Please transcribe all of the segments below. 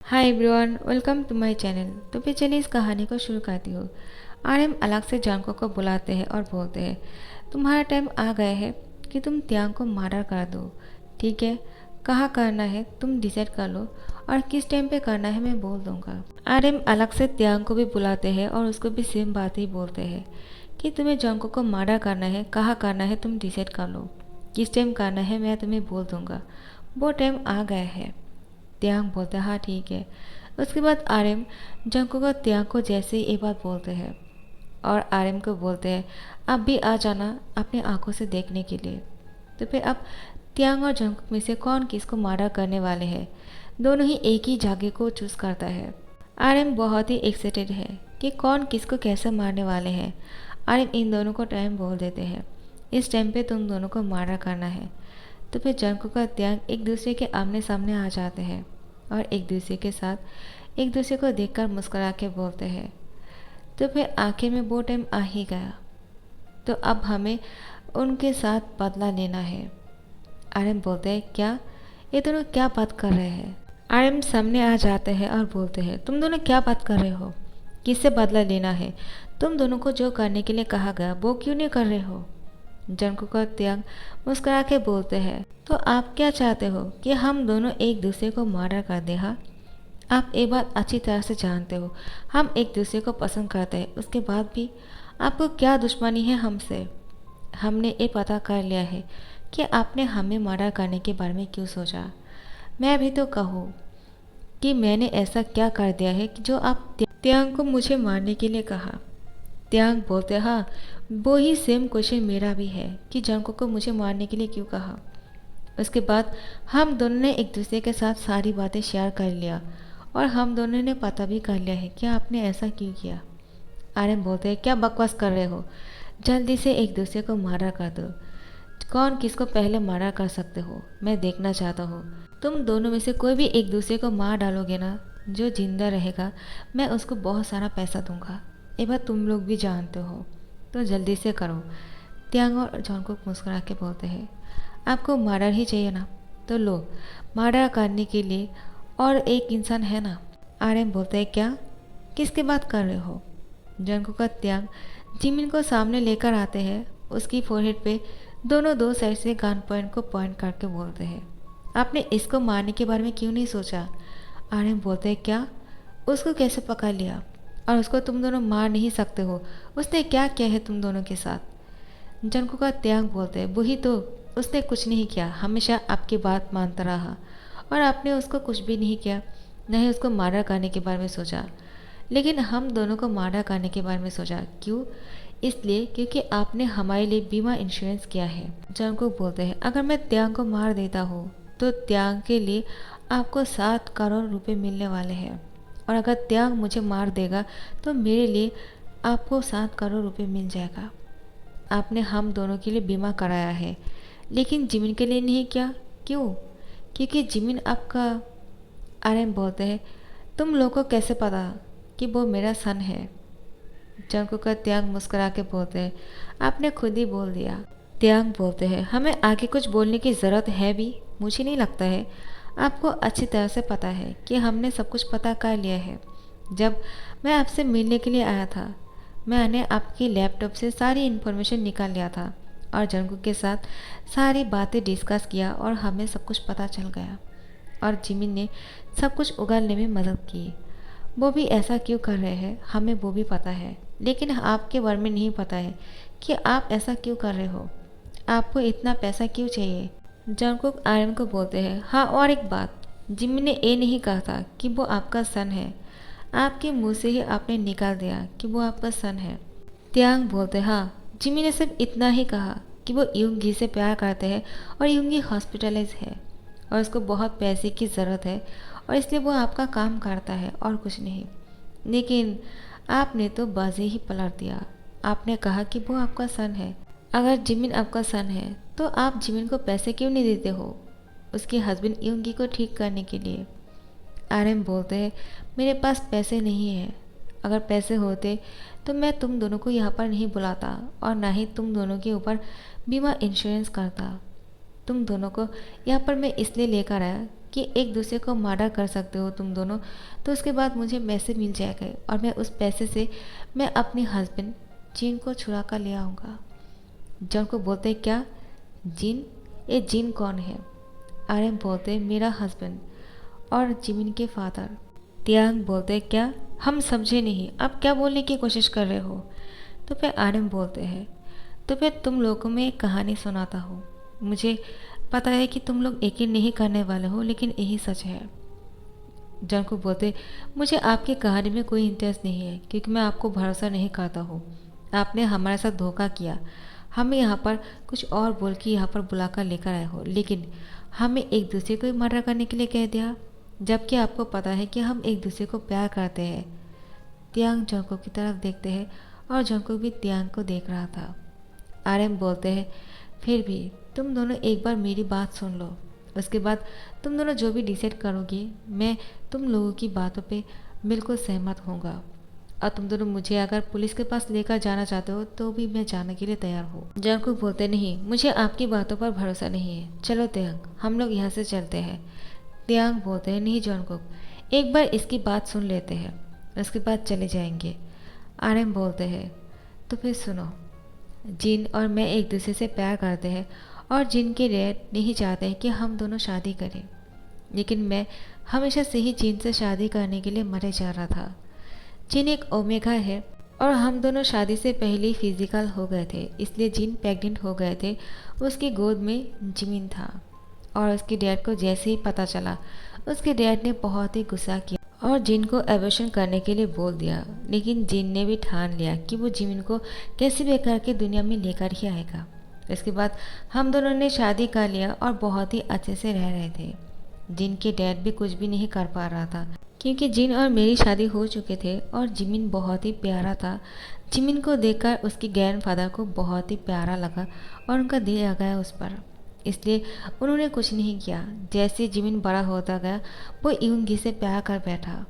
Hi everyone, welcome to my channel. तो फिर चलिए इस कहानी को शुरू करती हूँ। आर्यन अलग से जानको को बुलाते हैं और बोलते हैं, तुम्हारा टाइम आ गया है कि तुम त्यांग को मर्डर कर दो। ठीक है, कहाँ करना है तुम डिसाइड कर लो और किस टाइम पे करना है मैं बोल दूंगा। आर्यन अलग से त्यांग को भी बुलाते हैं और उसको भी सेम बात ही बोलते हैं कि तुम्हें जानको को मर्डर करना है, कहाँ करना है तुम डिसाइड कर लो, किस टाइम करना है मैं तुम्हें बोल दूंगा, वो टाइम आ गया है। त्यांग बोलते हैं हाँ ठीक है। उसके बाद आर्यन जंको को त्यांग को जैसे ही ये बात बोलते हैं और आर्यन को बोलते हैं आप भी आ जाना अपनी आंखों से देखने के लिए। तो फिर अब त्यांग और जंकुक में से कौन किसको मर्डर करने वाले हैं, दोनों ही एक ही जगह को चूज करता है। आर्यन बहुत ही एक्साइटेड है कि कौन किसको कैसे मारने वाले हैं। आर्यन इन दोनों को टाइम बोल देते हैं, इस टाइम पे तुम दोनों को मर्डर करना है। तो फिर जंकुक और त्यांग एक दूसरे के आमने सामने आ जाते हैं और एक दूसरे के साथ एक दूसरे को देखकर मुस्कुरा के बोलते हैं। तो फिर आखिर में वो टाइम आ ही गया, तो अब हमें उनके साथ बदला लेना है। आर्यन बोलते हैं क्या, ये दोनों क्या बात कर रहे हैं। आर्यन सामने आ जाते हैं और बोलते हैं तुम दोनों क्या बात कर रहे हो, किससे बदला लेना है, तुम दोनों को जो करने के लिए कहा गया वो क्यों नहीं कर रहे हो। जंकुक और त्यांग मुस्कुरा के बोलते हैं तो आप क्या चाहते हो कि हम दोनों एक दूसरे को मर्डर कर दें। हाँ, आप ये बात अच्छी तरह से जानते हो हम एक दूसरे को पसंद करते हैं, उसके बाद भी आपको क्या दुश्मनी है हमसे। हमने ये पता कर लिया है कि आपने हमें मर्डर करने के बारे में क्यों सोचा। मैं भी तो कहूँ कि मैंने ऐसा क्या कर दिया है कि जो आप त्यांग को मुझे मारने के लिए कहा। त्यांग बोलते हाँ, वो ही सेम क्वेश्चन मेरा भी है कि जंकुक को मुझे मारने के लिए क्यों कहा। उसके बाद हम दोनों ने एक दूसरे के साथ सारी बातें शेयर कर लिया और हम दोनों ने पता भी कर लिया है कि आपने ऐसा क्यों किया। आर्यन बोलते हैं क्या बकवास कर रहे हो, जल्दी से एक दूसरे को मारा कर दो, कौन किसको पहले मारा कर सकते हो मैं देखना चाहता हूँ। तुम दोनों में से कोई भी एक दूसरे को मार डालोगे ना, जो जिंदा रहेगा मैं उसको बहुत सारा पैसा दूंगा, ये बात तुम लोग भी जानते हो, तो जल्दी से करो। त्यांग और जंकुक मुस्कुरा के बोलते हैं आपको मर्डर ही चाहिए ना, तो लो, मर्डर करने के लिए और एक इंसान है ना। आर्यन बोलते हैं क्या, किसकी बात कर रहे हो। जंकुक और त्यांग जिमिन को सामने लेकर आते हैं, उसकी फोरहेड पे दोनों दो साइड से गन पॉइंट को पॉइंट करके बोलते हैं आपने इसको मारने के बारे में क्यों नहीं सोचा। आर्यन बोलते हैं क्या, उसको कैसे पकड़ लिया और उसको तुम दोनों मार नहीं सकते हो, उसने क्या किया है तुम दोनों के साथ। जंकुक और त्यांग बोलते हैं वही तो, उसने कुछ नहीं किया, हमेशा आपकी बात मानता रहा और आपने उसको कुछ भी नहीं किया, न ही उसको मर्डर करने के बारे में सोचा। लेकिन हम दोनों को मर्डर करने के बारे में सोचा, क्यों, इसलिए क्योंकि आपने हमारे लिए बीमा इंश्योरेंस किया है। जंकुक बोलते हैं अगर मैं त्यांग को मार देता हूँ तो त्यांग के लिए आपको 7 करोड़ रुपए मिलने वाले हैं, और अगर त्यांग मुझे मार देगा तो मेरे लिए आपको 7 करोड़ रुपए मिल जाएगा। आपने हम दोनों के लिए बीमा कराया है, लेकिन जिमिन के लिए नहीं किया, क्यों, क्योंकि जिमिन आपका। आर्यन बोलते हैं तुम लोगों को कैसे पता कि वो मेरा सन है। जंकुक का त्यांग मुस्कुरा के बोलते हैं आपने खुद ही बोल दिया। त्यांग बोलते हैं हमें आगे कुछ बोलने की ज़रूरत है भी, मुझे नहीं लगता है, आपको अच्छी तरह से पता है कि हमने सब कुछ पता कर लिया है। जब मैं आपसे मिलने के लिए आया था मैंने आपकी लैपटॉप से सारी इन्फॉर्मेशन निकाल लिया था और जंकुक के साथ सारी बातें डिस्कस किया और हमें सब कुछ पता चल गया, और जिमिन ने सब कुछ उगलने में मदद की। वो भी ऐसा क्यों कर रहे हैं हमें वो भी पता है, लेकिन आपके बारे में नहीं पता है कि आप ऐसा क्यों कर रहे हो, आपको इतना पैसा क्यों चाहिए। जंकुक आर्यन को बोलते हैं हाँ, और एक बात, जिमिन ने ये नहीं कहा था कि वो आपका सन है, आपके मुंह से ही आपने निकाल दिया कि वो आपका सन है। त्यांग बोलते हाँ, जिमी ने सिर्फ इतना ही कहा कि वो युंगी से प्यार करते हैं और युंगी हॉस्पिटलाइज है और उसको बहुत पैसे की ज़रूरत है और इसलिए वो आपका काम करता है और कुछ नहीं। लेकिन आपने तो बाजी ही पलट दिया, आपने कहा कि वो आपका सन है। अगर जिमिन आपका सन है तो आप जिमिन को पैसे क्यों नहीं देते हो उसके हस्बैंड युंगी को ठीक करने के लिए। आर्यन बोलते हैं मेरे पास पैसे नहीं है, अगर पैसे होते तो मैं तुम दोनों को यहाँ पर नहीं बुलाता और ना ही तुम दोनों के ऊपर बीमा इंश्योरेंस करता। तुम दोनों को यहाँ पर मैं इसलिए लेकर आया कि एक दूसरे को मर्डर कर सकते हो तुम दोनों, तो उसके बाद मुझे पैसे मिल जाएगा और मैं उस पैसे से मैं अपने हस्बैंड जिन को छुड़ा कर ले आऊँगा। जॉन को बोलते क्या? जिन? ये जिन कौन है? आर्यन बोलते मेरा हस्बैंड और जिमिन के फादर। तियांग बोलते क्या? हम समझे नहीं, आप क्या बोलने की कोशिश कर रहे हो? तो फिर आर्यन बोलते हैं तो फिर तुम लोगों में एक कहानी सुनाता हूँ। मुझे पता है कि तुम लोग यकीन नहीं करने वाले हो, लेकिन यही सच है। जॉन को बोलते मुझे आपकी कहानी में कोई इंटरेस्ट नहीं है, क्योंकि मैं आपको भरोसा नहीं करता हूँ। आपने हमारे साथ धोखा किया, हमें यहाँ पर कुछ और बोल के यहाँ पर बुलाकर लेकर आए हो, लेकिन हमें एक दूसरे को मर्डर करने के लिए कह दिया, जबकि आपको पता है कि हम एक दूसरे को प्यार करते हैं। तियांग जॉन्गकुक की तरफ देखते हैं और जॉन्गकुक भी तियांग को देख रहा था। आर्यन बोलते हैं फिर भी तुम दोनों एक बार मेरी बात सुन लो, उसके बाद तुम दोनों जो भी डिसाइड करोगे मैं तुम लोगों की बातों पे बिल्कुल सहमत होऊंगा, और तुम दोनों मुझे अगर पुलिस के पास लेकर जाना चाहते हो तो भी मैं जाने के लिए तैयार हूँ। जॉन्गकुक बोलते नहीं, मुझे आपकी बातों पर भरोसा नहीं है, चलो तियांग हम लोग यहाँ से चलते हैं। तियांग बोलते हैं नहीं जॉन्गकुक, एक बार इसकी बात सुन लेते हैं, उसके बाद चले जाएंगे। आर्यन बोलते हैं तो फिर सुनो, जिन और मैं एक दूसरे से प्यार करते हैं और जिन के डैड नहीं चाहते हैं कि हम दोनों शादी करें, लेकिन मैं हमेशा से ही जिन से शादी करने के लिए मरे जा रहा था। जिन एक ओमेगा है और हम दोनों शादी से पहले ही फिजिकल हो गए थे, इसलिए जिन प्रेग्नेंट हो गए थे। उसकी गोद में जिमिन था और उसके डैड को जैसे ही पता चला, उसके डैड ने बहुत ही गुस्सा किया और जिन को एबॉर्शन करने के लिए बोल दिया, लेकिन जिन ने भी ठान लिया कि वो जिमिन को कैसे भी करके दुनिया में लेकर ही आएगा। इसके बाद हम दोनों ने शादी कर लिया और बहुत ही अच्छे से रह रहे थे। जिन के डैड भी कुछ भी नहीं कर पा रहा था, क्योंकि जिन और मेरी शादी हो चुके थे और जिमिन बहुत ही प्यारा था। जिमिन को देखकर उसके ग्रैंडफादर को बहुत ही प्यारा लगा और उनका दिल आ गया उस पर, इसलिए उन्होंने कुछ नहीं किया। जैसे जिमिन बड़ा होता गया वो यूंगी से प्यार कर बैठा,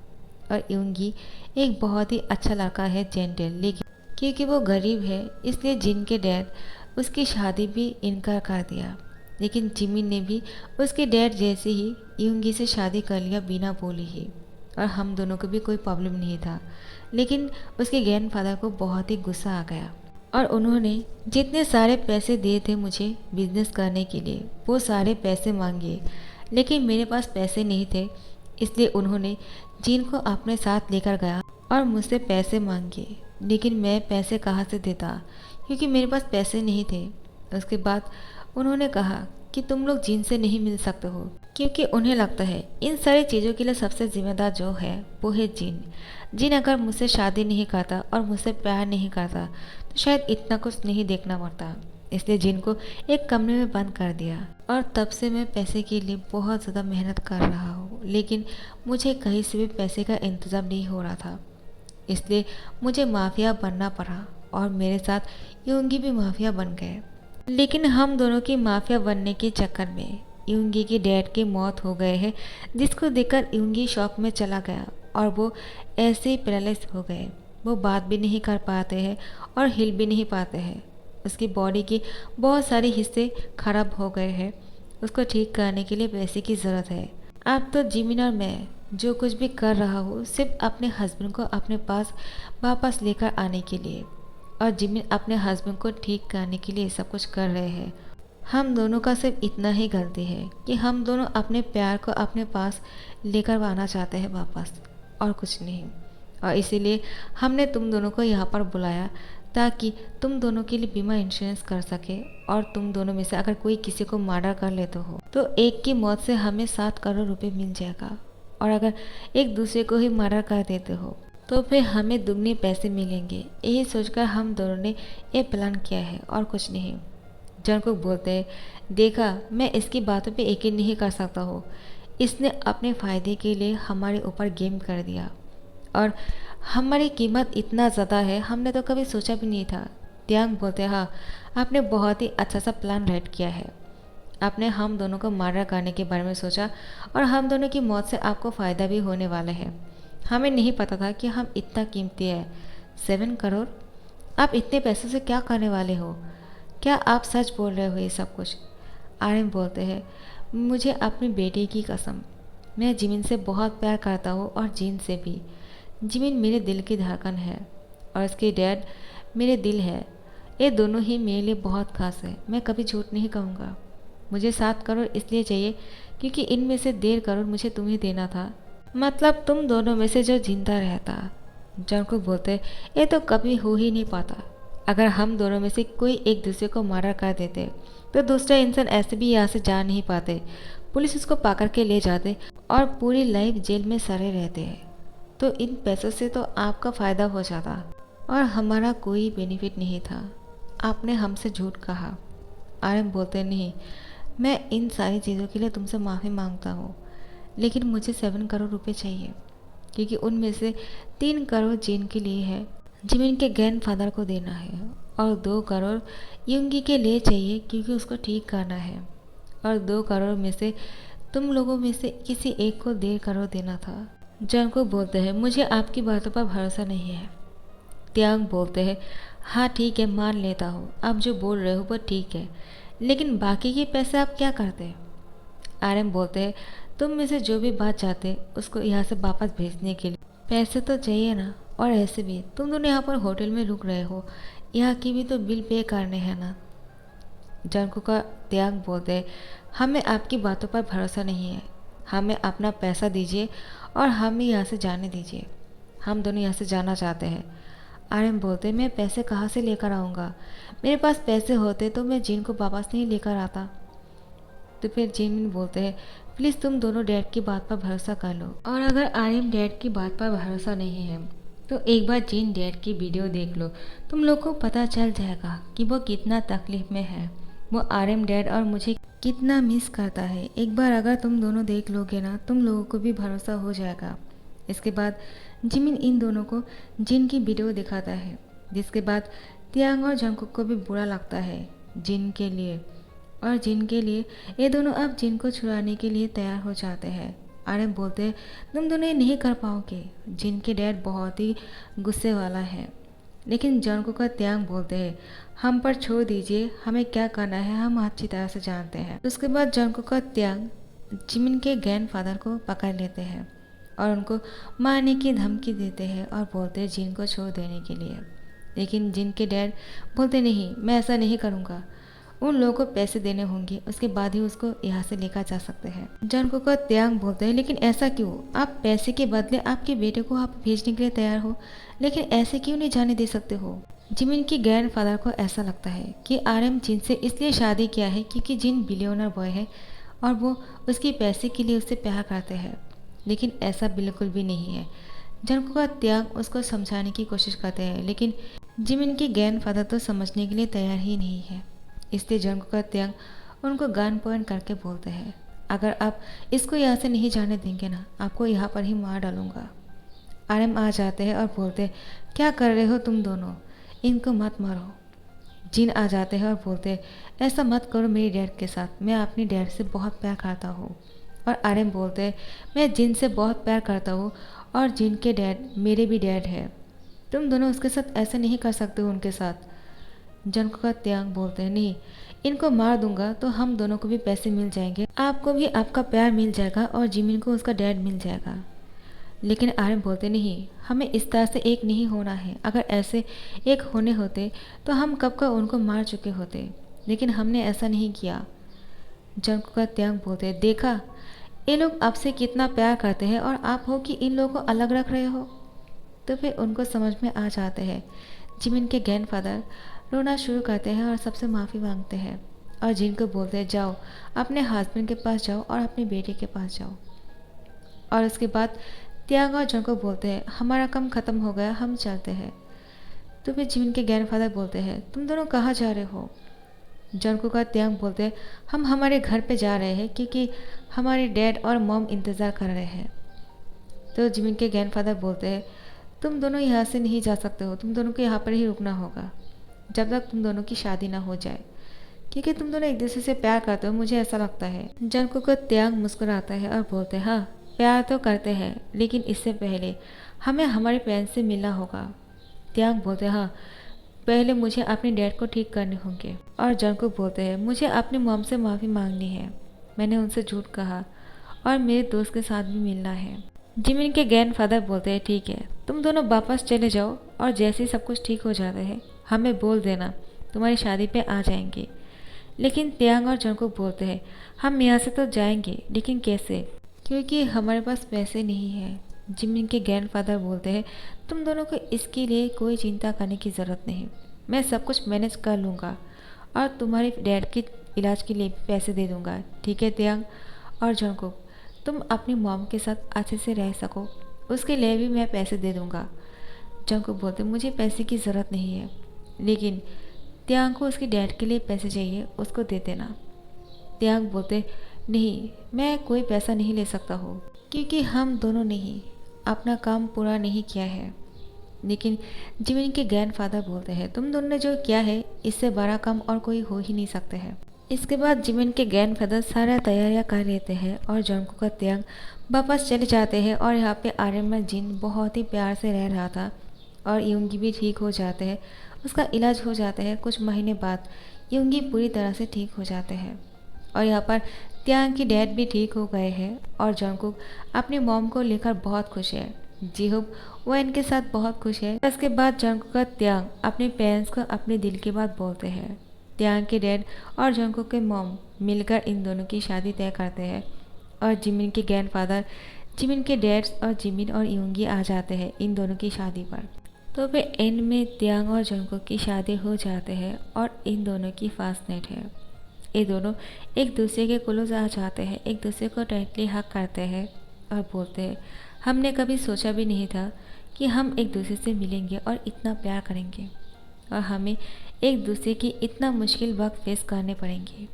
और यूंगी एक बहुत ही अच्छा लड़का है, जेंटल, लेकिन क्योंकि वो गरीब है इसलिए जिन के डैड उसकी शादी भी इनकार कर दिया। लेकिन जिमिन ने भी उसके डैड जैसे ही यूंगी से शादी कर लिया बिना बोले ही, और हम दोनों को भी कोई प्रॉब्लम नहीं था। लेकिन उसके ग्रैंडफादर को बहुत ही गुस्सा आ गया और उन्होंने जितने सारे पैसे दिए थे मुझे बिजनेस करने के लिए वो सारे पैसे मांगे, लेकिन मेरे पास पैसे नहीं थे, इसलिए उन्होंने जिन को अपने साथ लेकर गया और मुझसे पैसे मांगे, लेकिन मैं पैसे कहाँ से देता क्योंकि मेरे पास पैसे नहीं थे। उसके बाद उन्होंने कहा कि तुम लोग जिन से नहीं मिल सकते हो, क्योंकि उन्हें लगता है इन सारी चीज़ों के लिए सबसे जिम्मेदार जो है वो है जिन। जिन अगर मुझसे शादी नहीं करता और मुझसे प्यार नहीं करता तो शायद इतना कुछ नहीं देखना पड़ता, इसलिए जिन को एक कमरे में बंद कर दिया। और तब से मैं पैसे के लिए बहुत ज़्यादा मेहनत कर रहा हूँ, लेकिन मुझे कहीं से भी पैसे का इंतज़ाम नहीं हो रहा था, इसलिए मुझे माफिया बनना पड़ा और मेरे साथ यूंगी भी माफिया बन गए। लेकिन हम दोनों की माफिया बनने के चक्कर में यूंगी के डैड की मौत हो गए है, जिसको देखकर यूंगी शॉक में चला गया और वो ऐसे ही पैरालाइज हो गए। वो बात भी नहीं कर पाते हैं और हिल भी नहीं पाते हैं। उसकी बॉडी के बहुत सारे हिस्से खराब हो गए हैं, उसको ठीक करने के लिए पैसे की ज़रूरत है। अब तो जिमिन और मैं जो कुछ भी कर रहा हूँ सिर्फ अपने हस्बैंड को अपने पास वापस लेकर आने के लिए, और जिमिन अपने हस्बैंड को ठीक करने के लिए सब कुछ कर रहे हैं। हम दोनों का सिर्फ इतना ही गलती है कि हम दोनों अपने प्यार को अपने पास लेकर आना चाहते हैं वापस, और कुछ नहीं। और इसीलिए हमने तुम दोनों को यहाँ पर बुलाया ताकि तुम दोनों के लिए बीमा इंश्योरेंस कर सके, और तुम दोनों में से अगर कोई किसी को मर्डर कर लेते हो तो एक की मौत से हमें 7 करोड़ रुपए मिल जाएगा, और अगर एक दूसरे को ही मर्डर कर देते हो तो फिर हमें दुगने पैसे मिलेंगे। यही सोचकर हम दोनों ने ये प्लान किया है और कुछ नहीं। जॉन्गकुक बोलते हैं देखा, मैं इसकी बातों पे यकीन नहीं कर सकता हूँ, इसने अपने फ़ायदे के लिए हमारे ऊपर गेम कर दिया और हमारी कीमत इतना ज़्यादा है हमने तो कभी सोचा भी नहीं था। तियांग बोलते हाँ, आपने बहुत ही अच्छा सा प्लान रेड किया है, आपने हम दोनों को मर्डर करने के बारे में सोचा और हम दोनों की मौत से आपको फ़ायदा भी होने वाला है। हमें नहीं पता था कि हम इतना कीमती है। 7 करोड़, आप इतने पैसों से क्या करने वाले हो? क्या आप सच बोल रहे हो ये सब कुछ? आर्यन बोलते हैं मुझे अपनी बेटी की कसम, मैं जिमिन से बहुत प्यार करता हूँ और जीन से भी। जिमिन मेरे दिल की धड़कन है और उसके डैड मेरे दिल है। ये दोनों ही मेरे लिए बहुत खास है। मैं कभी झूठ नहीं कहूँगा। मुझे 7 करोड़ इसलिए चाहिए क्योंकि इनमें से 1.5 करोड़ मुझे तुम्हें देना था, मतलब तुम दोनों में से जो जिंदा रहता। जंगकुक बोलते, ये तो कभी हो ही नहीं पाता। अगर हम दोनों में से कोई एक दूसरे को मारा कर देते तो दूसरा इंसान ऐसे भी यहाँ से जा नहीं पाते। पुलिस उसको पकड़ के ले जाते और पूरी लाइफ जेल में सड़े रहते हैं। तो इन पैसों से तो आपका फ़ायदा हो जाता और हमारा कोई बेनिफिट नहीं था। आपने हमसे झूठ कहा। आरएम बोलते, नहीं, मैं इन सारी चीज़ों के लिए तुमसे माफ़ी मांगता हूँ, लेकिन मुझे 7 करोड़ रुपए चाहिए क्योंकि उनमें से 3 करोड़ जिन के लिए है, जिमिन के ग्रैंडफादर को देना है, और 2 करोड़ युंगी के लिए चाहिए क्योंकि उसको ठीक करना है, और 2 करोड़ में से तुम लोगों में से किसी एक को 1.5 करोड़ देना था। जंग को बोलते हैं, मुझे आपकी बातों पर भरोसा नहीं है। त्यांग बोलते हैं, हाँ ठीक है, मान लेता हूँ, आप जो बोल रहे हो वो ठीक है, लेकिन बाकी के पैसे आप क्या करते? आरएम बोलते हैं, तुम में से जो भी बात चाहते उसको यहाँ से वापस भेजने के लिए पैसे तो चाहिए ना, और ऐसे भी तुम दोनों यहाँ पर होटल में रुक रहे हो, यहाँ की भी तो बिल पे करने हैं ना। जंगकुक का त्याग बोलते हैं, हमें आपकी बातों पर भरोसा नहीं है, हमें अपना पैसा दीजिए और हमें यहाँ से जाने दीजिए। हम दोनों यहाँ से जाना चाहते हैं। आरएम बोलते, मैं पैसे कहाँ से लेकर आऊँगा? मेरे पास पैसे होते तो मैं जिन को वापस नहीं लेकर आता। तो फिर जिमिन बोलते हैं, प्लीज़ तुम दोनों डैड की बात पर भरोसा कर लो, और अगर आरएम डैड की बात पर भरोसा नहीं है तो एक बार जिन डैड की वीडियो देख लो, तुम लोग को पता चल जाएगा कि वो कितना तकलीफ में है, वो आरएम डैड और मुझे कितना मिस करता है। एक बार अगर तुम दोनों देख लोगे ना, तुम लोगों को भी भरोसा हो जाएगा। इसके बाद जिमिन इन दोनों को जिन की वीडियो दिखाता है, जिसके बाद त्यांग और जंगकुक को भी बुरा लगता है जिन के लिए, और जिन के लिए ये दोनों अब जिन को छुड़ाने के लिए तैयार हो जाते हैं। आरएम बोलते हैं, तुम दोनों ये नहीं कर पाओगे, जिन के डैड बहुत ही गुस्से वाला है। लेकिन जंगकुक का त्यांग बोलते हैं, हम पर छोड़ दीजिए, हमें क्या करना है हम अच्छी तरह से जानते हैं। उसके बाद जंगकुक का त्यांग जिमिन के ग्रैंडफादर को पकड़ लेते हैं और उनको मारने की धमकी देते हैं और बोलते हैं जिन को छोड़ देने के लिए। लेकिन जिन के डैड बोलते, नहीं, मैं ऐसा नहीं करूँगा, उन लोगों को पैसे देने होंगे, उसके बाद ही उसको यहाँ से लेकर जा सकते हैं। जंगकुक का त्यांग बोलते हैं, लेकिन ऐसा क्यों? आप पैसे के बदले आपके बेटे को आप भेजने के लिए तैयार हो, लेकिन ऐसे क्यों नहीं जाने दे सकते हो? जिमिन की ग्रैंडफादर को ऐसा लगता है कि आरएम जिन से इसलिए शादी किया है क्योंकि जिन बिलियनर बॉय है और वो उसके पैसे के लिए उससे प्यार करते हैं, लेकिन ऐसा बिल्कुल भी नहीं है। जंगकुक का त्याग उसको समझाने की कोशिश करते हैं, लेकिन जिमिन की ग्रैंडफादर तो समझने के लिए तैयार ही नहीं है। इसलिए जंगकुक का त्यांग उनको गन पॉइंट करके बोलते हैं, अगर आप इसको यहाँ से नहीं जाने देंगे ना, आपको यहाँ पर ही मार डालूंगा। आरएम आ जाते हैं और बोलते हैं, क्या कर रहे हो तुम दोनों, इनको मत मारो। जिन आ जाते हैं और बोलते हैं, ऐसा मत करो मेरी डैड के साथ, मैं अपनी डैड से बहुत प्यार करता हूँ। और आरएम बोलते हैं, मैं जिन से बहुत प्यार करता हूँ और जिन के डैड मेरे भी डैड है, तुम दोनों उसके साथ ऐसा नहीं कर सकते हो उनके साथ। जंगकुक का त्यांग बोलते हैं, नहीं, इनको मार दूंगा तो हम दोनों को भी पैसे मिल जाएंगे, आपको भी आपका प्यार मिल जाएगा और जिमिन को उसका डैड मिल जाएगा। लेकिन आरएम बोलते, नहीं, हमें इस तरह से एक नहीं होना है, अगर ऐसे एक होने होते तो हम कब का उनको मार चुके होते, लेकिन हमने ऐसा नहीं किया। जंगकुक का त्यांग बोलते हैं, देखा, ये लोग आपसे कितना प्यार करते हैं और आप हो कि इन लोगों को अलग रख रहे हो। तो फिर उनको समझ में आ जाते हैं। जिमिन के ग्रैंडफादर रोना शुरू करते हैं और सबसे माफ़ी मांगते हैं और जिन को बोलते हैं, जाओ अपने हस्बैंड के पास जाओ और अपने बेटे के पास जाओ। और उसके बाद त्याग और जन को बोलते हैं, हमारा काम ख़त्म हो गया, हम चलते हैं। तो फिर जिमिन के ग्रैंडफादर बोलते हैं, तुम दोनों कहाँ जा रहे हो? जंगकुक का त्यांग बोलते हैं, हम हमारे घर पे जा रहे हैं क्योंकि हमारे डैड और मॉम इंतज़ार कर रहे हैं। तो जिमिन के ग्रैंडफादर बोलते हैं, तुम दोनों यहाँ से नहीं जा सकते हो, तुम दोनों को यहाँ पर ही रुकना होगा जब तक तुम दोनों की शादी ना हो जाए, क्योंकि तुम दोनों एक दूसरे से प्यार करते हो, मुझे ऐसा लगता है। जंगकुक का त्यांग मुस्कुराता है और बोलते हैं, हाँ, प्यार तो करते हैं, लेकिन इससे पहले हमें हमारे पेरेंट्स से मिलना होगा। त्यांग बोलते हैं, हाँ, पहले मुझे अपने डैड को ठीक करने होंगे। और जंगकुक बोलते हैं, मुझे अपनी मॉम से माफ़ी मांगनी है। मैंने उनसे झूठ कहा और मेरे दोस्त के साथ भी मिलना है। जिमिन के ग्रैंडफादर बोलते हैं ठीक है, तुम दोनों वापस चले जाओ और जैसे ही सब कुछ ठीक हो जाता है हमें बोल देना, तुम्हारी शादी पे आ जाएंगे। लेकिन त्यांग और जंगकुक बोलते हैं हम यहाँ से तो जाएंगे लेकिन कैसे, क्योंकि हमारे पास पैसे नहीं है। जिमिन के ग्रैंडफादर बोलते हैं तुम दोनों को इसके लिए कोई चिंता करने की ज़रूरत नहीं, मैं सब कुछ मैनेज कर लूँगा और तुम्हारे डैड के इलाज के लिए पैसे दे दूँगा, ठीक है त्यांग और जंगकुक, तुम अपनी मॉम के साथ अच्छे से रह सको उसके लिए भी मैं पैसे दे दूँगा। जंगकुक बोलते मुझे पैसे की ज़रूरत नहीं है, लेकिन त्यांग को उसके डैड के लिए पैसे चाहिए, उसको दे देना। त्यांग बोलते नहीं, मैं कोई पैसा नहीं ले सकता हूँ क्योंकि हम दोनों ने ही अपना काम पूरा नहीं किया है। लेकिन जिमिन के ग्रैंडफादर बोलते हैं तुम दोनों ने जो किया है इससे बड़ा काम और कोई हो ही नहीं सकते हैं। इसके बाद जिमिन के ग्रैंडफादर सारा तैयारियां कर लेते हैं और जंगकुक का त्यांग वापस चले जाते हैं और यहाँ पे आर्यन में जिन बहुत ही प्यार से रह रहा था और यूंगी भी ठीक हो जाते हैं, उसका इलाज हो जाता है। कुछ महीने बाद यूंगी पूरी तरह से ठीक हो जाते हैं और यहाँ पर त्यांग की डैड भी ठीक हो गए हैं और जंगकुक अपनी मॉम को लेकर बहुत खुश है। जीहुप वो इनके साथ बहुत खुश है। इसके बाद जंगकुक का त्यांग अपने पेरेंट्स को अपने दिल की बात बोलते हैं। त्यांग के डैड और जंगकुक के मॉम मिलकर इन दोनों की शादी तय करते हैं और जिमिन के ग्रैंडफादर, जिमिन के डैड्स और जिमिन और यूंगी आ जाते हैं इन दोनों की शादी पर। तो फिर एंड में त्यांग और जंगकुक की शादी हो जाते हैं और इन दोनों की फर्स्ट नाइट है। ये दोनों एक दूसरे के क्लोज आ जाते हैं, एक दूसरे को टाइटली हक करते हैं और बोलते हैं हमने कभी सोचा भी नहीं था कि हम एक दूसरे से मिलेंगे और इतना प्यार करेंगे और हमें एक दूसरे की इतना मुश्किल वक्त फेस करने पड़ेंगे।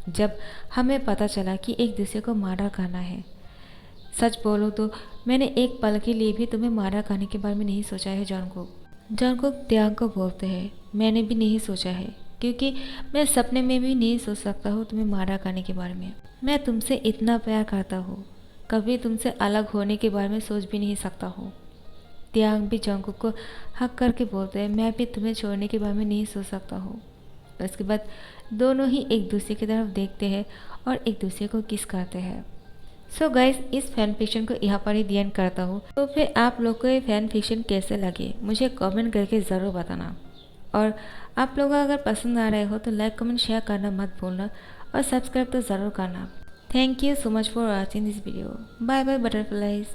जब हमें पता चला कि एक दूसरे को मर्डर करना है, सच बोलो तो मैंने एक पल के लिए भी तुम्हें मर्डर करने के बारे में नहीं सोचा है जंगकुक। जंगकुक त्यांग को बोलते हैं मैंने भी नहीं सोचा है क्योंकि मैं सपने में भी नहीं सोच सकता हूँ तुम्हें मर्डर करने के बारे में। मैं तुमसे इतना प्यार करता हूँ, कभी तुमसे अलग होने के बारे में सोच भी नहीं सकता हूँ। त्यांग भी जंगकुक को हक करके बोलते हैं मैं भी तुम्हें छोड़ने के बारे में नहीं सोच सकता हूँ। उसके बाद दोनों ही एक दूसरे की तरफ देखते हैं और एक दूसरे को किस करते हैं। सो गाइस, इस फैन फिक्शन को यहाँ पर ही दी एंड करता हूँ। तो फिर आप लोग को ये फैन फिक्शन कैसे लगे मुझे कमेंट करके ज़रूर बताना और आप लोग अगर पसंद आ रहे हो तो लाइक कमेंट शेयर करना मत भूलना और सब्सक्राइब तो ज़रूर करना। Thank you so much for watching this video. Bye bye butterflies.